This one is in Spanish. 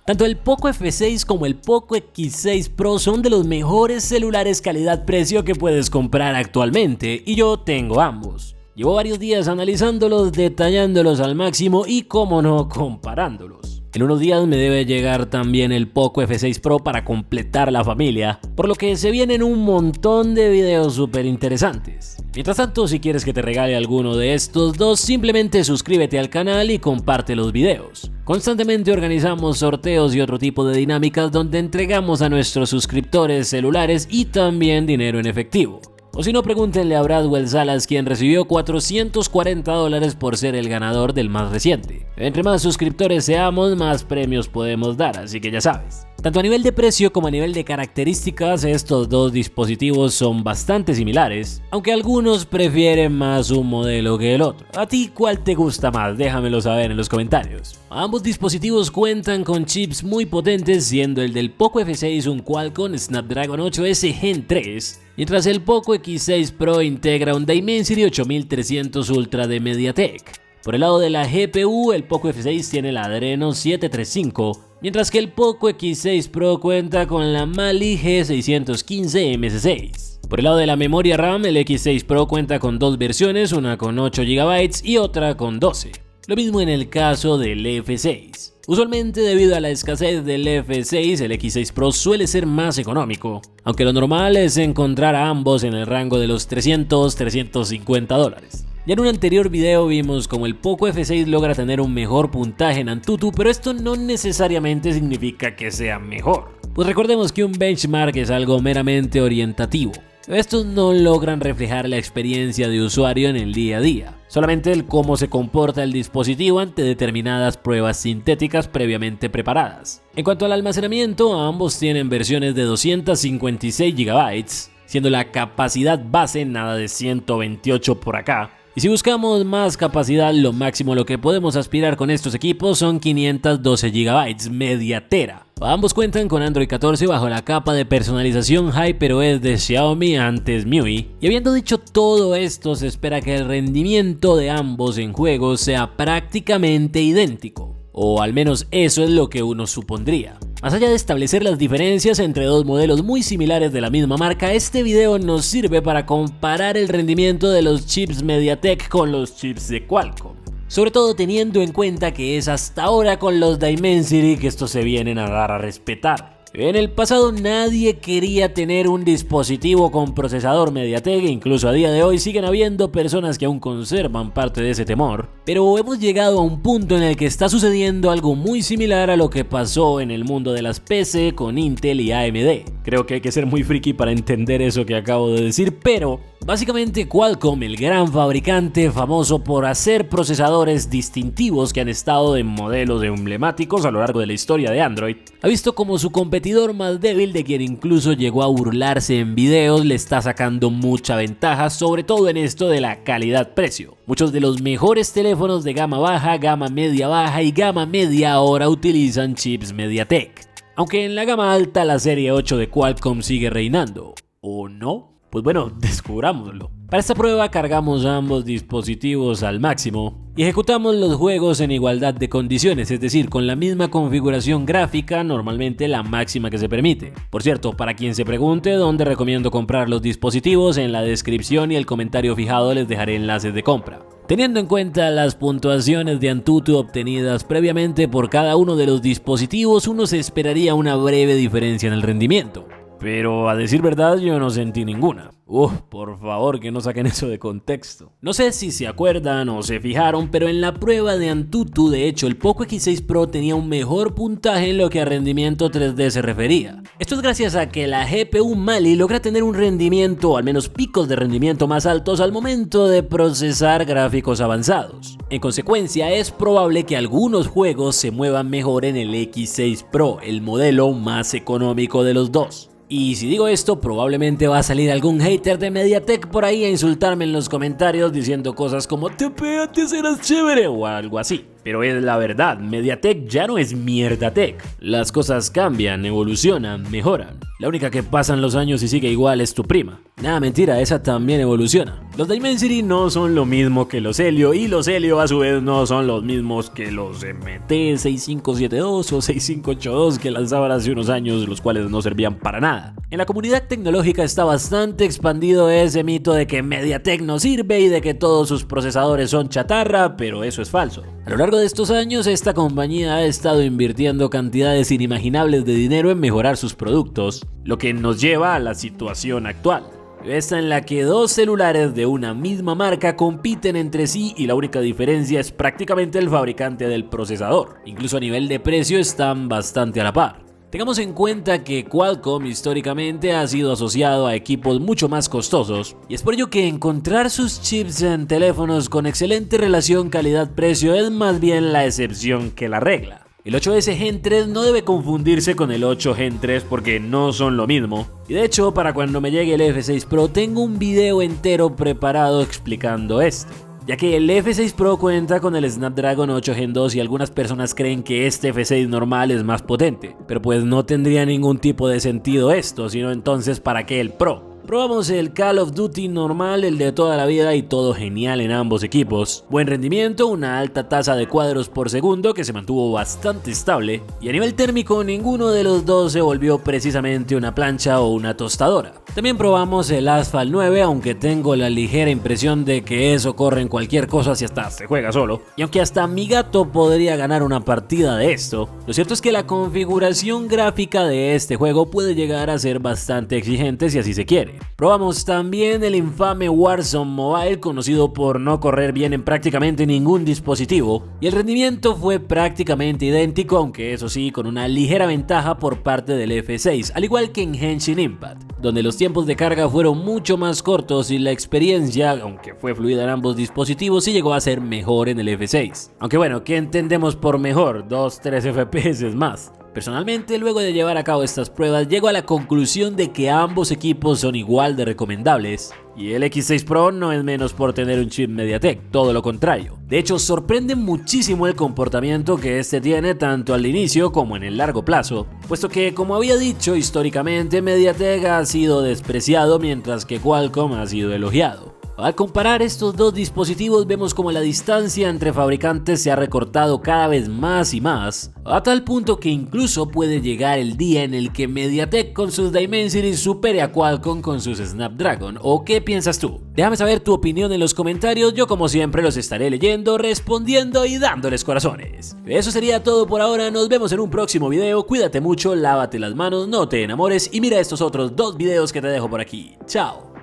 Tanto el Poco F6 como el Poco X6 Pro son de los mejores celulares calidad-precio que puedes comprar actualmente, y yo tengo ambos. Llevo varios días analizándolos, detallándolos al máximo y, como no, comparándolos. En unos días me debe llegar también el Poco F6 Pro para completar la familia, por lo que se vienen un montón de videos súper interesantes. Mientras tanto, si quieres que te regale alguno de estos dos, simplemente suscríbete al canal y comparte los videos. Constantemente organizamos sorteos y otro tipo de dinámicas donde entregamos a nuestros suscriptores celulares y también dinero en efectivo. O si no, pregúntenle a Bradwell Salas, quien recibió $440 por ser el ganador del más reciente. Entre más suscriptores seamos, más premios podemos dar, así que ya sabes. Tanto a nivel de precio como a nivel de características, estos dos dispositivos son bastante similares, aunque algunos prefieren más un modelo que el otro. ¿A ti cuál te gusta más? Déjamelo saber en los comentarios. Ambos dispositivos cuentan con chips muy potentes, siendo el del Poco F6 un Qualcomm Snapdragon 8S Gen 3, mientras el Poco X6 Pro integra un Dimensity 8300 Ultra de MediaTek. Por el lado de la GPU, el Poco F6 tiene el Adreno 735, mientras que el Poco X6 Pro cuenta con la Mali G615 MS6. Por el lado de la memoria RAM, el X6 Pro cuenta con dos versiones, una con 8 GB y otra con 12. Lo mismo en el caso del F6. Usualmente, debido a la escasez del F6, el X6 Pro suele ser más económico, aunque lo normal es encontrar a ambos en el rango de los $300-350. Ya en un anterior video vimos cómo el Poco F6 logra tener un mejor puntaje en Antutu, pero esto no necesariamente significa que sea mejor. Pues recordemos que un benchmark es algo meramente orientativo. Estos no logran reflejar la experiencia de usuario en el día a día, solamente el cómo se comporta el dispositivo ante determinadas pruebas sintéticas previamente preparadas. En cuanto al almacenamiento, ambos tienen versiones de 256 GB, siendo la capacidad base nada de 128 por acá. Y si buscamos más capacidad, lo máximo a lo que podemos aspirar con estos equipos son 512 GB, media tera. Ambos cuentan con Android 14 bajo la capa de personalización HyperOS de Xiaomi, antes MIUI. Y habiendo dicho todo esto, se espera que el rendimiento de ambos en juegos sea prácticamente idéntico. O al menos eso es lo que uno supondría. Más allá de establecer las diferencias entre dos modelos muy similares de la misma marca, este video nos sirve para comparar el rendimiento de los chips MediaTek con los chips de Qualcomm. Sobre todo teniendo en cuenta que es hasta ahora con los Dimensity que estos se vienen a dar a respetar. En el pasado nadie quería tener un dispositivo con procesador MediaTek, e incluso a día de hoy siguen habiendo personas que aún conservan parte de ese temor, pero hemos llegado a un punto en el que está sucediendo algo muy similar a lo que pasó en el mundo de las PC con Intel y AMD. Creo que hay que ser muy friki para entender eso que acabo de decir, pero básicamente Qualcomm, el gran fabricante famoso por hacer procesadores distintivos que han estado en modelos emblemáticos a lo largo de la historia de Android, ha visto como su competidor más débil, de quien incluso llegó a burlarse en videos, le está sacando mucha ventaja, sobre todo en esto de la calidad-precio. Muchos de los mejores teléfonos de gama baja, gama media baja y gama media ahora utilizan chips MediaTek. Aunque en la gama alta la serie 8 de Qualcomm sigue reinando. ¿O no? Pues bueno, descubrámoslo. Para esta prueba cargamos ambos dispositivos al máximo y ejecutamos los juegos en igualdad de condiciones, es decir, con la misma configuración gráfica, normalmente la máxima que se permite. Por cierto, para quien se pregunte dónde recomiendo comprar los dispositivos, en la descripción y el comentario fijado les dejaré enlaces de compra. Teniendo en cuenta las puntuaciones de Antutu obtenidas previamente por cada uno de los dispositivos, uno se esperaría una breve diferencia en el rendimiento. Pero a decir verdad, yo no sentí ninguna. Por favor, que no saquen eso de contexto. No sé si se acuerdan o se fijaron, pero en la prueba de Antutu, de hecho, el Poco X6 Pro tenía un mejor puntaje en lo que a rendimiento 3D se refería. Esto es gracias a que la GPU Mali logra tener un rendimiento, o al menos picos de rendimiento más altos al momento de procesar gráficos avanzados. En consecuencia, es probable que algunos juegos se muevan mejor en el X6 Pro, el modelo más económico de los dos. Y si digo esto, probablemente va a salir algún hater de MediaTek por ahí a insultarme en los comentarios diciendo cosas como "te antes eras chévere" o algo así. pero es la verdad, MediaTek ya no es MierdaTek. Las cosas cambian, evolucionan, mejoran. La única que pasan los años y sigue igual es tu prima. Nada, mentira, esa también evoluciona. Los Dimensity no son lo mismo que los Helio, y los Helio a su vez no son los mismos que los MT6572 o 6582 que lanzaban hace unos años, los cuales no servían para nada. En la comunidad tecnológica está bastante expandido ese mito de que MediaTek no sirve y de que todos sus procesadores son chatarra, pero eso es falso. A lo largo de estos años, esta compañía ha estado invirtiendo cantidades inimaginables de dinero en mejorar sus productos, lo que nos lleva a la situación actual. Esta en la que dos celulares de una misma marca compiten entre sí y la única diferencia es prácticamente el fabricante del procesador. Incluso a nivel de precio están bastante a la par. Tengamos en cuenta que Qualcomm históricamente ha sido asociado a equipos mucho más costosos, y es por ello que encontrar sus chips en teléfonos con excelente relación calidad-precio es más bien la excepción que la regla. El 8S Gen 3 no debe confundirse con el 8 Gen 3 porque no son lo mismo, y de hecho para cuando me llegue el F6 Pro tengo un video entero preparado explicando esto. Ya que el F6 Pro cuenta con el Snapdragon 8 Gen 2 y algunas personas creen que este F6 normal es más potente, pero pues no tendría ningún tipo de sentido esto, sino entonces ¿para qué el Pro? Probamos el Call of Duty normal, el de toda la vida, y todo genial en ambos equipos. Buen rendimiento, una alta tasa de cuadros por segundo que se mantuvo bastante estable, y a nivel térmico ninguno de los dos se volvió precisamente una plancha o una tostadora. También probamos el Asphalt 9, aunque tengo la ligera impresión de que eso corre en cualquier cosa si hasta se juega solo. Y aunque hasta mi gato podría ganar una partida de esto, lo cierto es que la configuración gráfica de este juego puede llegar a ser bastante exigente si así se quiere. Probamos también el infame Warzone Mobile, conocido por no correr bien en prácticamente ningún dispositivo, y el rendimiento fue prácticamente idéntico, aunque eso sí con una ligera ventaja por parte del F6, al igual que en Genshin Impact, donde los tiempos de carga fueron mucho más cortos y la experiencia, aunque fue fluida en ambos dispositivos, sí llegó a ser mejor en el F6. Aunque bueno, ¿qué entendemos por mejor? 2-3 FPS más. Personalmente, luego de llevar a cabo estas pruebas, llego a la conclusión de que ambos equipos son igual de recomendables, y el X6 Pro no es menos por tener un chip MediaTek, todo lo contrario. De hecho, sorprende muchísimo el comportamiento que este tiene tanto al inicio como en el largo plazo, puesto que, como había dicho, históricamente MediaTek ha sido despreciado mientras que Qualcomm ha sido elogiado. Al comparar estos dos dispositivos vemos como la distancia entre fabricantes se ha recortado cada vez más y más, a tal punto que incluso puede llegar el día en el que MediaTek con sus Dimensity supere a Qualcomm con sus Snapdragon. ¿O qué piensas tú? Déjame saber tu opinión en los comentarios, yo como siempre los estaré leyendo, respondiendo y dándoles corazones. Eso sería todo por ahora, nos vemos en un próximo video, cuídate mucho, lávate las manos, no te enamores y mira estos otros dos videos que te dejo por aquí. Chao.